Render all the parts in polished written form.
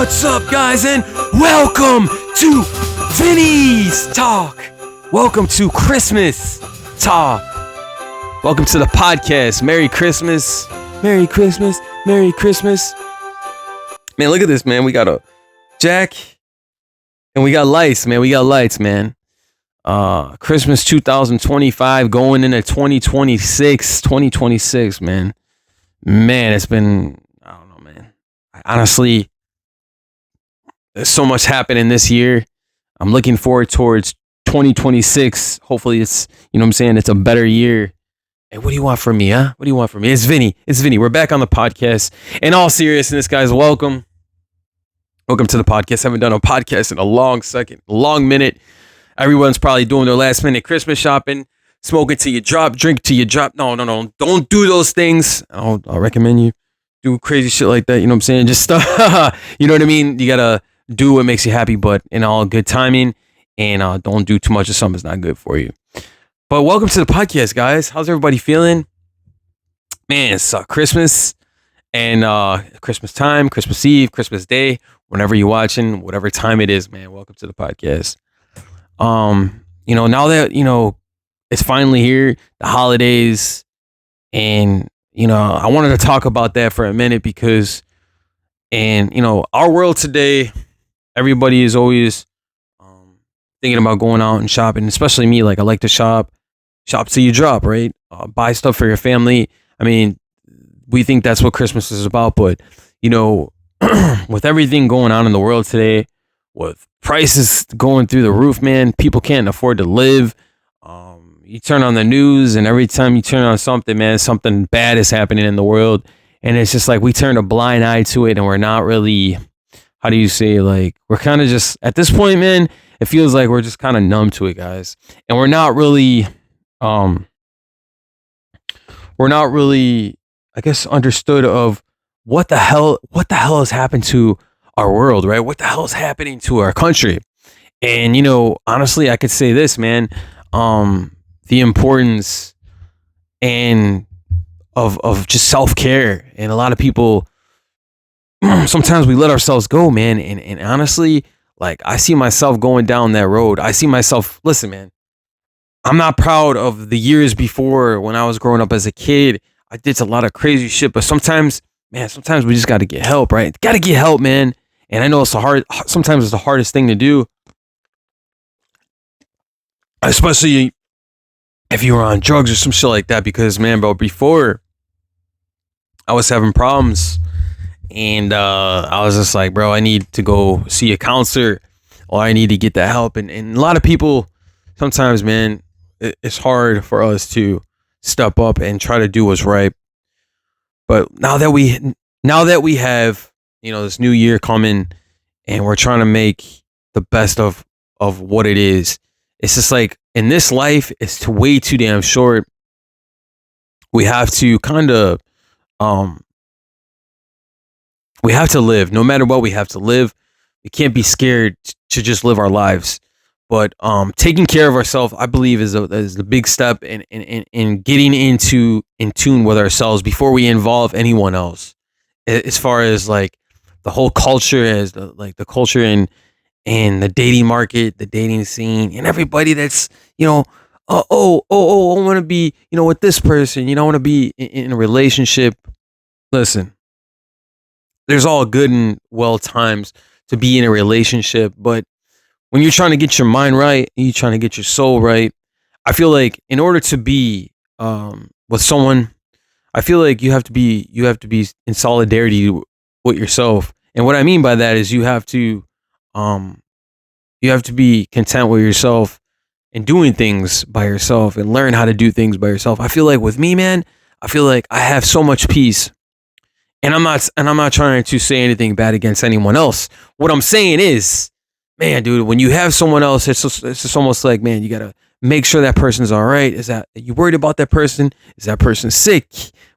What's up, guys, and welcome to Vinnies Talk. Welcome to Christmas Talk. Welcome to the podcast. Merry Christmas. Merry Christmas. Merry Christmas. Man, look at this, man. We got a jack and we got lights, man. We got lights, man. Christmas 2025 going into 2026, man. Man, it's been, I don't know, man. Honestly, there's so much happening this year. I'm looking forward towards 2026. Hopefully it's, you know what I'm saying, it's a better year. And what do you want from me, huh? What do you want from me? It's Vinny. We're back on the podcast. In all seriousness, guys, welcome. Welcome to the podcast. Haven't done a podcast in a long minute. Everyone's probably doing their last minute Christmas shopping, smoking till you drop, drink till you drop. No. Don't do those things. I'll recommend you do crazy shit like that. You know what I'm saying? Just stuff. You know what I mean? You gotta do what makes you happy, but in all good timing. And don't do too much of something that's not good for you. But welcome to the podcast, guys. How's everybody feeling? Man, it's Christmas and Christmas time, Christmas Eve, Christmas Day, whenever you're watching, whatever time it is, man. Welcome to the podcast. Now that, it's finally here, the holidays, and, I wanted to talk about that for a minute because, our world today, everybody is always thinking about going out and shopping, especially me. Like, I like to shop till you drop, right? Buy stuff for your family. I mean, we think that's what Christmas is about, but, with everything going on in the world today, with prices going through the roof, man, people can't afford to live. You turn on the news, and every time you turn on something, man, something bad is happening in the world. And it's just like we turn a blind eye to it, and we're not really, how do you say, like, we're kind of just, at this point, man, it feels like we're just kind of numb to it, guys. And we're not really, I guess, understood of what the hell has happened to our world, right? What the hell is happening to our country? And, honestly, I could say this, man, the importance and of just self-care. And a lot of people, sometimes we let ourselves go, man. And honestly, like, I see myself going down that road. I see myself, listen, man, I'm not proud of the years before when I was growing up as a kid. I did a lot of crazy shit, but sometimes we just got to get help, right? Got to get help, man. And I know sometimes it's the hardest thing to do, especially if you were on drugs or some shit like that, because, man, bro, before I was having problems and I was just like, bro, I need to go see a counselor or I need to get that help. And a lot of people, sometimes, man, it's hard for us to step up and try to do what's right. But now that we have, this new year coming and we're trying to make the best of what it is, it's just like, in this life, it's way too damn short. We have to kind of, we have to live. No matter what, we have to live. We can't be scared to just live our lives. But taking care of ourselves, I believe, is the big step in getting in tune with ourselves before we involve anyone else. As far as like the whole culture, as the culture and the dating market, the dating scene, and everybody that's, I want to be, with this person, I want to be in a relationship. Listen, there's all good and well times to be in a relationship, but when you're trying to get your mind right, and you're trying to get your soul right, I feel like in order to be with someone, I feel like you have to be in solidarity with yourself. And what I mean by that is you have to be content with yourself and doing things by yourself and learn how to do things by yourself. I feel like with me, man, I feel like I have so much peace. And I'm not trying to say anything bad against anyone else. What I'm saying is, man, dude, when you have someone else, it's just almost like, man, you gotta make sure that person's all right. Are you worried about that person? Is that person sick?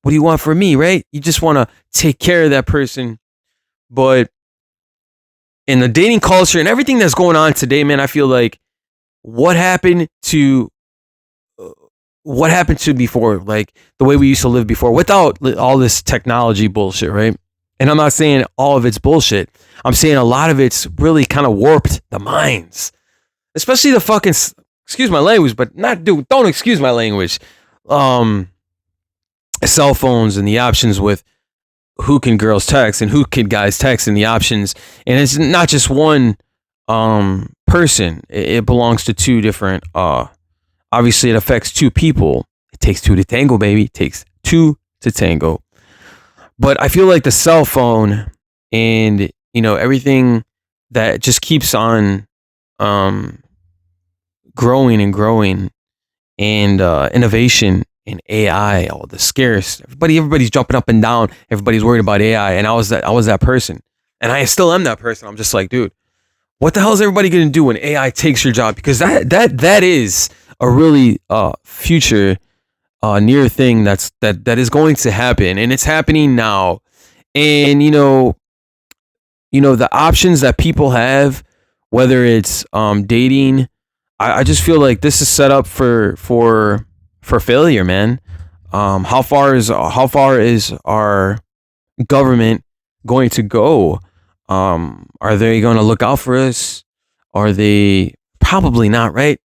What do you want from me, right? You just want to take care of that person. But in the dating culture and everything that's going on today, man, I feel like what happened to before, like the way we used to live before without all this technology bullshit, right? And I'm not saying all of it's bullshit. I'm saying a lot of it's really kind of warped the minds, especially the fucking, excuse my language, but not do, don't excuse my language. Um, Cell phones and the options with who can girls text and who can guys text and the options. And it's not just one person. It belongs to two different obviously it affects two people. It takes two to tango, baby. It takes two to tango. But I feel like the cell phone and everything that just keeps on growing and growing, and innovation in AI, all the scarce. Everybody's jumping up and down. Everybody's worried about AI, and I was that person, and I still am that person. I'm just like, dude, what the hell is everybody gonna do when AI takes your job? Because that is a really future near thing that is going to happen, and it's happening now. And the options that people have, whether it's dating, I just feel like this is set up for failure, man. How far is our government going to go? Are they going to look out for us? Are they probably not, right?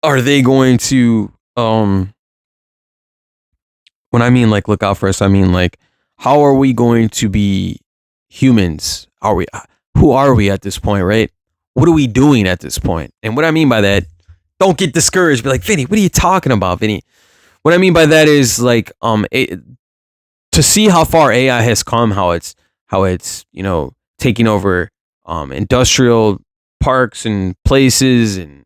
Are they going to when I mean like look out for us, I mean like how are we going to be humans? Who are we at this point, right? What are we doing at this point? And what I mean by that, don't get discouraged. Be like, Vinny, what are you talking about, Vinny? What I mean by that is like to see how far AI has come, how it's taking over industrial parks and places, and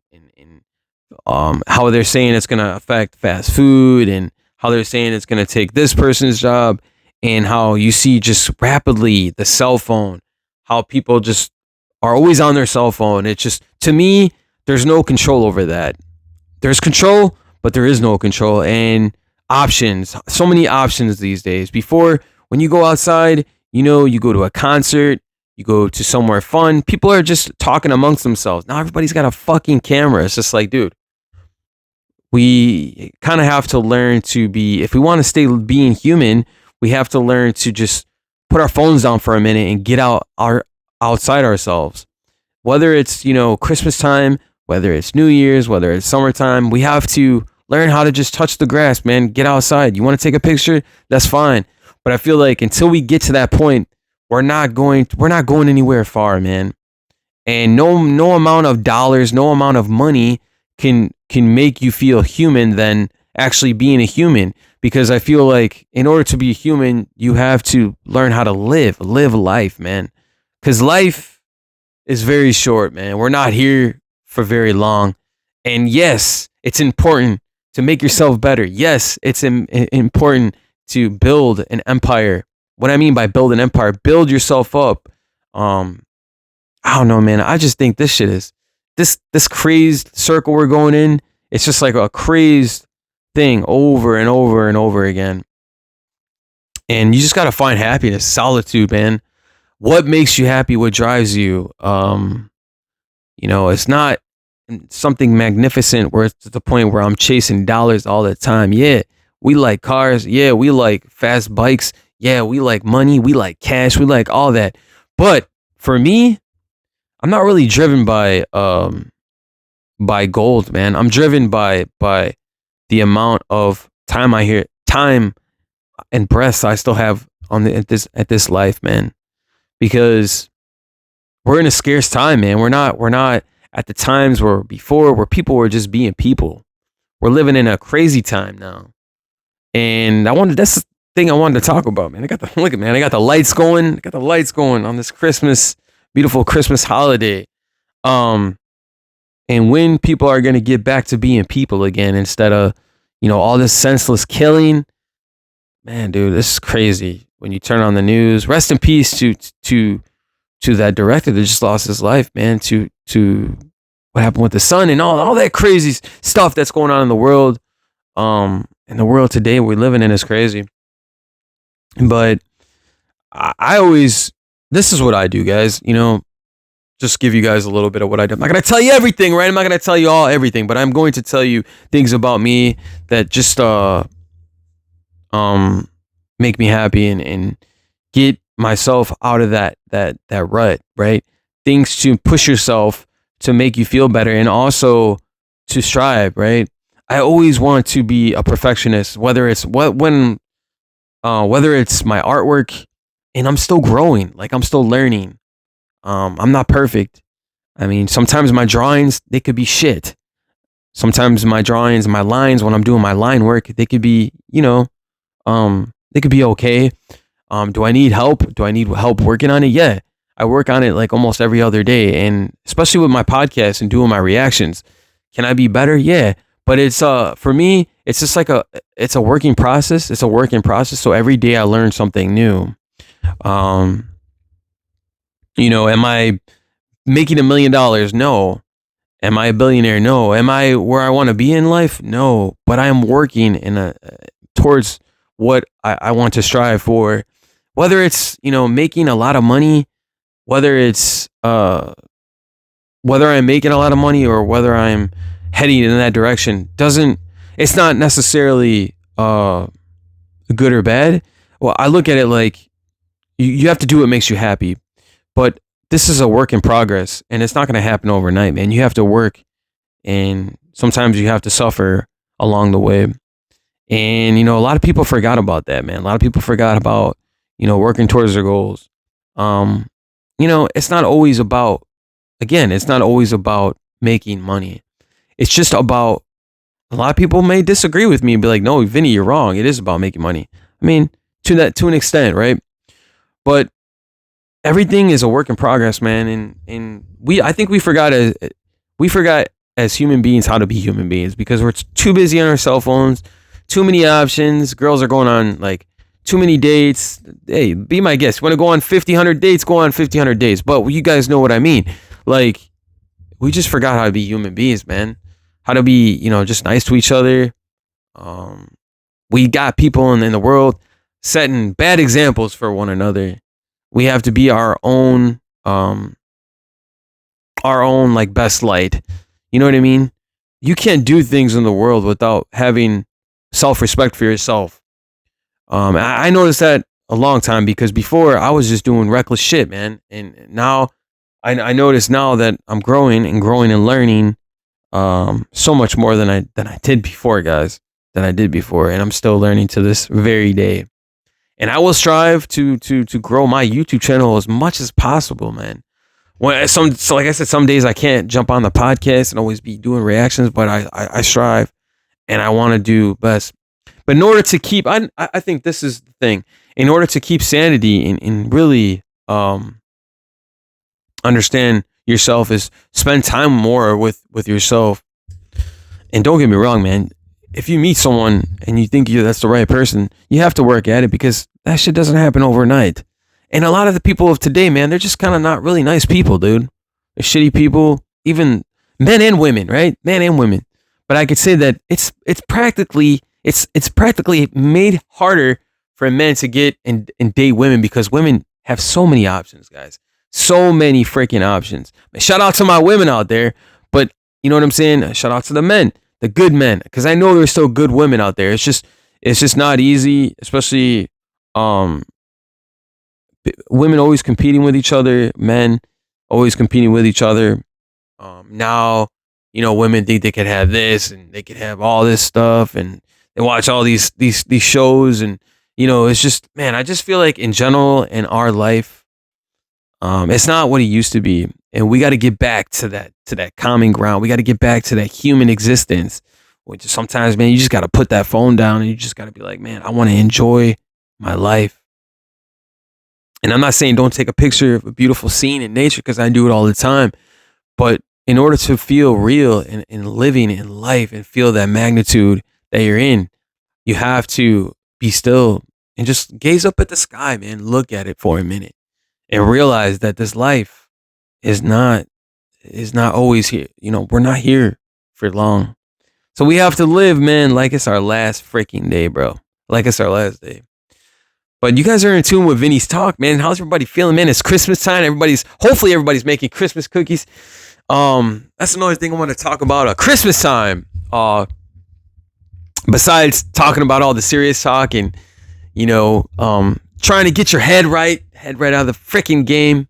how they're saying it's going to affect fast food, and how they're saying it's going to take this person's job, and how you see just rapidly the cell phone, how people just are always on their cell phone. It's just, to me, there's no control over that. There's control, but there is no control. And options, so many options these days. Before, when you go outside, you go to a concert, you go to somewhere fun, people are just talking amongst themselves. Now everybody's got a fucking camera. It's just like, dude, we kind of have to learn to be, if we want to stay being human, we have to learn to just put our phones down for a minute and get outside ourselves. Whether it's, Christmas time, whether it's New Year's, whether it's summertime, we have to learn how to just touch the grass, man. Get outside. You want to take a picture? That's fine. But I feel like until we get to that point, we're not going anywhere far, man. And no amount of dollars, no amount of money can make you feel human than actually being a human. Because I feel like in order to be a human, you have to learn how to live life, man. Because life is very short, man. We're not here for very long. And yes, it's important to make yourself better. Yes, it's important to build an empire. What I mean by build an empire, build yourself up. I don't know, man. I just think this shit is this crazed circle we're going in. It's just like a crazed thing over and over and over again. And you just got to find happiness, solitude, man. What makes you happy? What drives you? It's not something magnificent where it's to the point where I'm chasing dollars all the time. Yeah, we like cars. Yeah, we like fast bikes. Yeah, we like money. We like cash. We like all that. But for me, I'm not really driven by gold, man. I'm driven by the amount of time and breaths I still have at this life, man. Because we're in a scarce time, man. We're not at the times where people were just being people. We're living in a crazy time now. And that's the thing I wanted to talk about, man. I got the lights going. I got the lights going on this beautiful Christmas holiday. And when people are going to get back to being people again instead of, all this senseless killing. Man, dude, this is crazy. When you turn on the news, rest in peace to that director that just lost his life, man, to what happened with the son and all that crazy stuff that's going on in the world. In the world today we're living in is crazy. But I always, this is what I do, guys, just give you guys a little bit of what I do. I'm not going to tell you everything, right? I'm not going to tell you everything, but I'm going to tell you things about me that just make me happy and get myself out of that rut, right? Things to push yourself to make you feel better and also to strive, right? I always want to be a perfectionist, whether it's my artwork, and I'm still growing, like I'm still learning. I'm not perfect. I mean, sometimes my drawings, they could be shit. Sometimes my drawings, my lines, when I'm doing my line work, they could be, they could be okay. Do I need help? Do I need help working on it? Yeah. I work on it like almost every other day. And especially with my podcast and doing my reactions. Can I be better? Yeah. But it's for me, it's just like it's a working process. It's a working process. So every day I learn something new. Um, am I making $1 million? No. Am I a billionaire? No. Am I where I want to be in life? No. But I am working towards what I want to strive for. Whether it's, making a lot of money, whether it's whether I'm making a lot of money or whether I'm heading in that direction, it's not necessarily good or bad. Well, I look at it like you have to do what makes you happy. But this is a work in progress, and it's not going to happen overnight, man. You have to work, and sometimes you have to suffer along the way. And a lot of people forgot about that, man. A lot of people forgot about working towards their goals. Um, it's not always about, again, it's not always about making money. It's just about, a lot of people may disagree with me and be like, no, Vinny, you're wrong. It is about making money. I mean, to an extent, right? But everything is a work in progress, man. And I think we forgot as human beings how to be human beings because we're too busy on our cell phones, too many options. Girls are going on like too many dates. Hey, be my guest. You want to go on 100 dates? Go on 100 dates. But you guys know what I mean. Like, we just forgot how to be human beings, man. How to be, just nice to each other. We got people in the world setting bad examples for one another. We have to be our own like best light. You know what I mean? You can't do things in the world without having self-respect for yourself. I noticed that a long time because before I was just doing reckless shit, man. And now I notice now that I'm growing and learning so much more than I did before, guys. Than I did before, and I'm still learning to this very day. And I will strive to grow my YouTube channel as much as possible, man. So like I said, some days I can't jump on the podcast and always be doing reactions, but I strive and I want to do best. But in order to keep, I think this is the thing. In order to keep sanity and really understand yourself, is spend time more with yourself. And don't get me wrong, man. If you meet someone and you think that's the right person, you have to work at it because that shit doesn't happen overnight. And a lot of the people of today, man, they're just kind of not really nice people, dude. They're shitty people, even men and women, right? Men and women. But I could say that it's practically made harder for men to get and date women because women have so many options, guys. So many freaking options. Shout out to my women out there, but you know what I'm saying? Shout out to the men. The good men, because I know there's still good women out there. It's just not easy, especially women always competing with each other, men always competing with each other. Now, women think they could have this and they could have all this stuff, and they watch all these shows, and it's just, man, I just feel like in general in our life, it's not what it used to be. And we got to get back to that common ground. We got to get back to that human existence, which sometimes, man, you just got to put that phone down and you just got to be like, man, I want to enjoy my life. And I'm not saying don't take a picture of a beautiful scene in nature because I do it all the time. But in order to feel real and living in life and feel that magnitude that you're in, you have to be still and just gaze up at the sky, man. Look at it for a minute and realize that this life is not always here. We're not here for long. So we have to live, man, like it's our last freaking day, bro. Like it's our last day. But you guys are in tune with Vinny's talk, man. How's everybody feeling, man? It's Christmas time. Hopefully everybody's making Christmas cookies. That's another thing I want to talk about. Christmas time. Besides talking about all the serious talk and trying to get your head right out of the freaking game,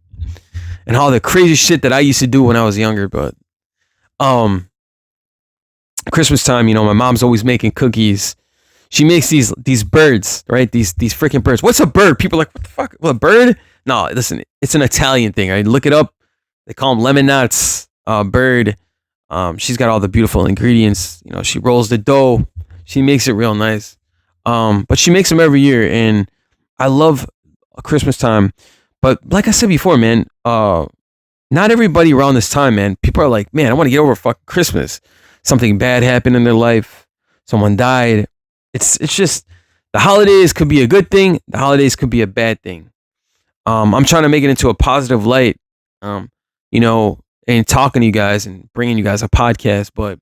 and all the crazy shit that I used to do when I was younger. But Christmas time, my mom's always making cookies. She makes these birds, right? These freaking birds. What's a bird? People are like, what the fuck? What, a bird? No, listen, it's an Italian thing. I look it up. They call them lemon nuts. Bird. She's got all the beautiful ingredients. She rolls the dough. She makes it real nice. But she makes them every year, and I love Christmas time. But like I said before, man, not everybody around this time, man. People are like, man, I want to get over fucking Christmas. Something bad happened in their life. Someone died. It's just the holidays could be a good thing. The holidays could be a bad thing. I'm trying to make it into a positive light. And talking to you guys and bringing you guys a podcast. But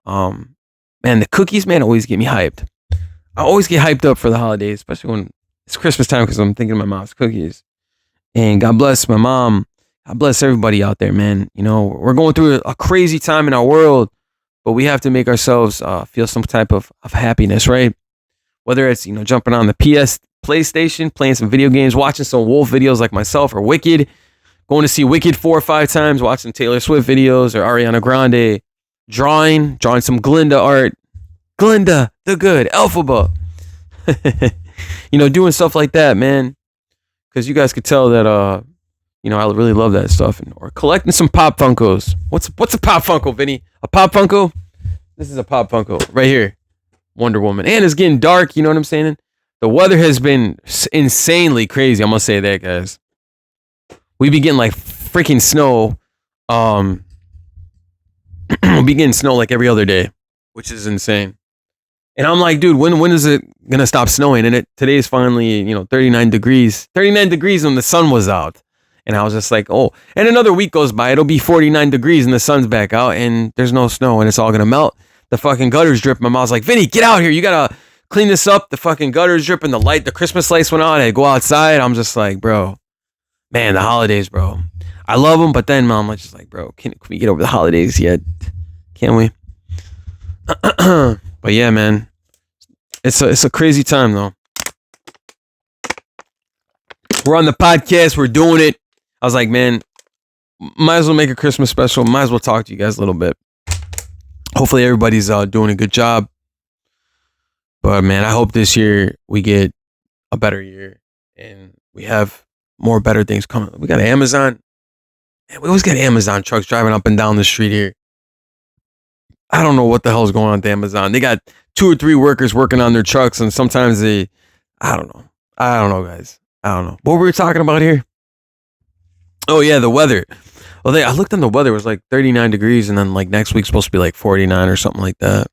man, the cookies, man, always get me hyped. I always get hyped up for the holidays, especially when it's Christmas time, because I'm thinking of my mom's cookies. And God bless my mom. God bless everybody out there, man. We're going through a crazy time in our world, but we have to make ourselves feel some type of happiness, right? Whether it's, jumping on the PlayStation, playing some video games, watching some Wolf videos like myself, or Wicked, going to see Wicked 4 or 5 times, watching Taylor Swift videos or Ariana Grande, drawing some Glinda art. Glinda, the good, Elphaba. Doing stuff like that, man. Because you guys could tell that, I really love that stuff. Or collecting some Pop Funkos. What's a Pop Funko, Vinny? A Pop Funko? This is a Pop Funko right here. Wonder Woman. And it's getting dark, you know what I'm saying? The weather has been insanely crazy. I'm going to say that, guys. We be getting like freaking snow. We'll be getting snow like every other day, which is insane. And I'm like, dude, when is it gonna stop snowing? And today is finally, 39 degrees. 39 degrees when the sun was out. And I was just like, oh. And another week goes by, it'll be 49 degrees and the sun's back out and there's no snow and it's all gonna melt. The fucking gutter's dripping. My mom's like, Vinny, get out here. You gotta clean this up. The fucking gutter's dripping. The Christmas lights went on. I go outside. I'm just like, bro, man, the holidays, bro. I love them, but then mom was just like, bro, can we get over the holidays yet? Can we? But yeah, man, it's a crazy time though. We're on the podcast. We're doing it. I was like, man, might as well make a Christmas special. Might as well talk to you guys a little bit. Hopefully everybody's doing a good job. But man, I hope this year we get a better year and we have more better things coming. We got Amazon. Man, we always got Amazon trucks driving up and down the street here. I don't know what the hell is going on with Amazon. They got 2 or 3 workers working on their trucks, and sometimes I don't know, guys. I don't know. What were we talking about here? Oh, yeah, the weather. Well, I looked on the weather. It was like 39 degrees, and then like next week's supposed to be like 49 or something like that.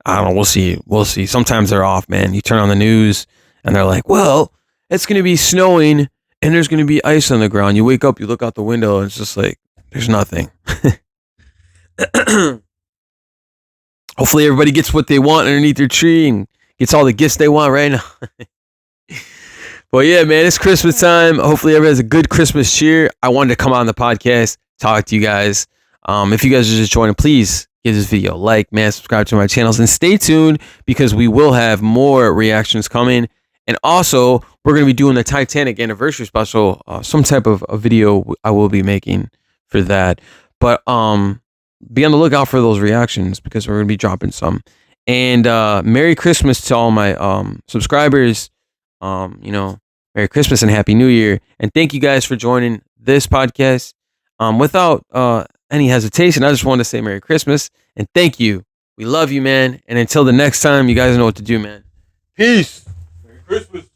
I don't know. We'll see. We'll see. Sometimes they're off, man. You turn on the news, and they're like, well, it's going to be snowing, and there's going to be ice on the ground. You wake up, you look out the window, and it's just like, there's nothing. Hopefully everybody gets what they want underneath their tree and gets all the gifts they want right now. But yeah, man, it's Christmas time. Hopefully everybody has a good Christmas cheer. I wanted to come on the podcast, talk to you guys. If you guys are just joining, please give this video a like, man, subscribe to my channels, and stay tuned because we will have more reactions coming. And also, we're going to be doing the Titanic anniversary special, some type of a video I will be making for that. But be on the lookout for those reactions because we're going to be dropping some. And Merry Christmas to all my subscribers. Merry Christmas and Happy New Year. And thank you guys for joining this podcast. Without any hesitation, I just want to say Merry Christmas and thank you. We love you, man. And until the next time, you guys know what to do, man. Peace. Merry Christmas.